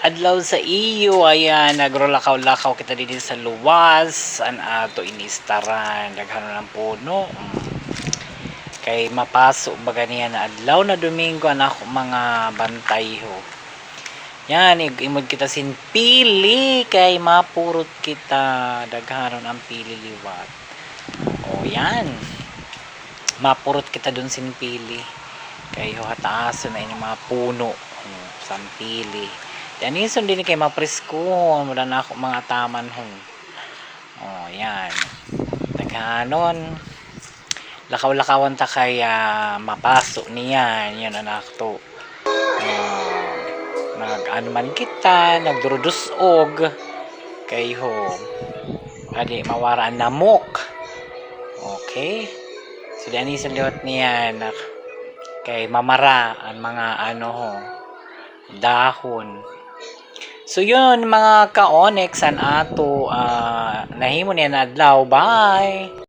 Adlaw sa iyo, ayan, nagrolakaw-lakaw kita din sa luwas, an ato inistaran, daghan ng puno. Kay mapaso baga niya na adlaw na Domingo anak mga bantay ho. Yan, imod kita sin pili kay mapurot kita daghanon ang pili liwat. O yan. Mapurot kita dun sin pili. Kay ho hataason na ini mga puno sa pili. Yan ison din kay mapresko wala na ako mga taman ho. Oh, yan. Daghanon. Lakaw-lakawan ta kay mapaso niyan. Yan anak to. Nag-ano man kita, nagdurudusog kay ho. Adi mawaraan namok. Okay? So diyan ison liwat niyan kay mamara ang mga ano ho dahon. So yun mga ka-onyx an ato nahimo niya na adlaw. Bye.